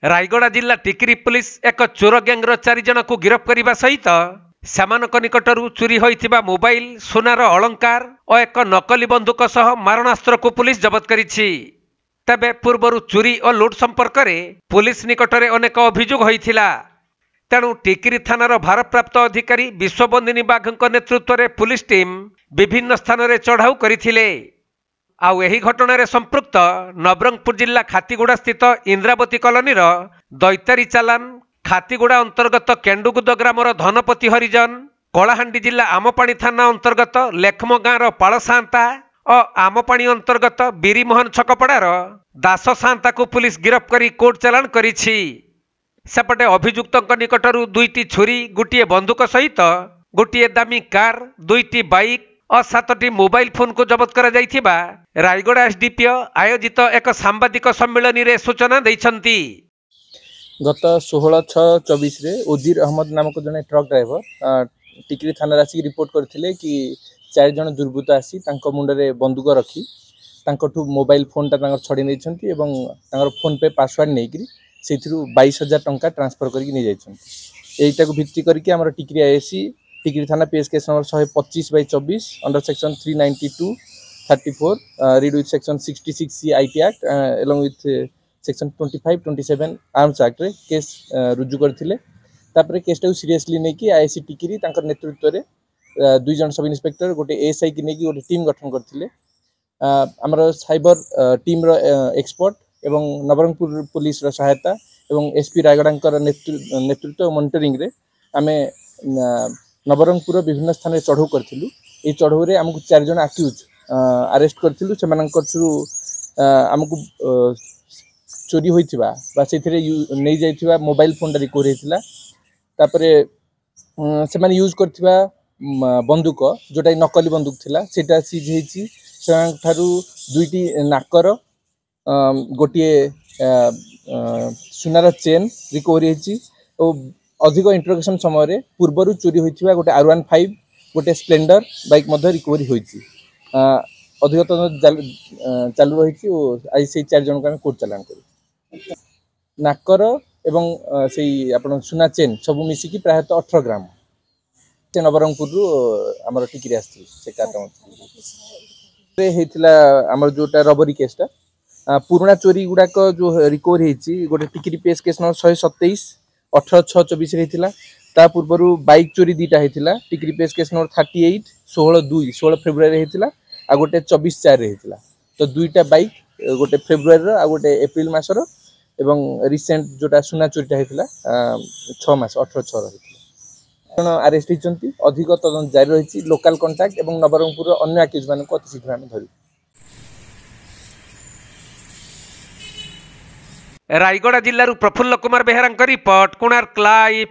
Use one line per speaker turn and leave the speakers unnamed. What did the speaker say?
रायगड़ा जिला टिकरी पुलिस एक चोर गैंगर 4 जन को गिरफ्त करने सहित सेमानक निकटरू चोरी होइथिबा मोबाइल सोनार अलंकार और एक नकली बंदूक सह मारणास्त्र को पुलिस जबत करिछि। तबे पूर्वर चोरी और लुट संपर्क में पुलिस निकटरे अनेक अभियोग होइथिला। तेणु टिकरी थानार भारप्राप्त अधिकारी विश्वबंदिनी बाघ नेतृत्व में पुलिस टीम विभिन्न स्थान में चढ़ाऊ करथिले। आउ एही घटना रे संपृक्त नवरंगपुर जिला खातीगुड़ा स्थित इंद्रावती कॉलोनीर दैतारी चालान, खातीगुड़ा अंतर्गत केंडुगुद ग्रामर धनपति हरिजन, कलाहांडी जिला आमपाणी थाना अंतर्गत लेखम गाँवर पाल सान्ता और आमपाणी अंतर्गत बीरीमोहन छकपड़ार दास सान्ता को पुलिस गिरफ्त करी कोर्ट चालान करिछि। सेपटे अभियुक्त निकटरू 2टी छुरी, गोटे बंदूक सहित गोटे दामी कार, 2टी बाइक और 7टी मोबाइल फोन को जबत करा जाइथिबा रायगड़ा एसडीपीओ आयोजित एक सांबादिक सम्मेलन रे सूचना दैछंती।
गत 16/6/24 रे उजीर अहमद नामक जने ट्रक ड्राइवर टिकरी थाना आसी रिपोर्ट करथिले कि 4 जन दुर्बृत्त आसी तांको मुंडरे बंदूक रखी तांकोठू मोबाइल फोन ता तांकर छडी नै छंती एवं तांकर फोन पे पासवर्ड नै करी सेथिरु 22,000 टंका ट्रांसफर करके नै जाइछंती। एइटा को भित्ति करके हमर टिकरी आईसी टिकरी थाना PS case number 125/24 under section 392/34 read with section 66C IT act along with section 25-27 arms act रे केस रुजु करथिले। तापरे केसटा सीरियसली नै कि आईसी टिकरी तांकर नेतृत्व रे 2 जन सब इंस्पेक्टर गोटे एसआई की नै कि गोटे टीम गठन करथिले। हमर साइबर टीम रो एक्सपर्ट एवं नवरंगपुर पुलिस रो सहायता एवं एसपी रायगड़ांकर नेतृत्व मॉनिटरिंग रे आमे नवरंगपुर विभिन्न स्थान में चढ़ऊ करूँ। ये चढ़ऊ रे आमको 4 जन आक्यूज अरेस्ट करूँ। से आमको चोरी होइथिबा बा सेथिरे नै जाइथिबा मोबाइल फोन रिकवर होइथिला। तापरे से माने यूज करथिबा बंदूक जोटा नकली बंदूक थिला सेटा सीज हेछि। से थारु 2टी नाकर गोटे सुनार चेन रिकवरी हेछि और अधिक इंट्रोगेशन समय पूर्वर चोरी होइथिबा गोटे R15 गोटे स्प्लेंडर बाइक मध्य रिकवरी होइछि। अधिक चालू रही आज से 4 जन को कोर्ट चालान कर नाकर एवं से आपण सुना चेन सब मिसिकी प्राय 18 ग्राम से नवरंगपुर आमर टिकरी आसी से आमर जोटा रबरी केसटा पुराना चोरी गुड़ाक जो रिकवर होती गोटे टिकरी पेस केस नंबर 127/18/6/24 रही। ता पूर्व बाइक चोरी 2टा होता टिकरी पेस केस नंबर 38/16/2 फेब्रुआरी होता आ गोटे 24/4 होता। तो 2टा बाइक गोटे फेब्रुआरी आ गोटे एप्रिल मासर एवं रिसेंट जोटा सुना चोरीटा होता 6 मास 18/6 होता। अरेस्ट होती अधिक तदंत जारी रही। लोकाल कंटाक्ट एवं नवरंगपुर अन्य आक्यूज मान अति शीघ्र आम धरू।
रायगड़ा जिल्लारू प्रफुल्ल कुमार बेहेरा रिपोर्ट, कोणार्क लाइव।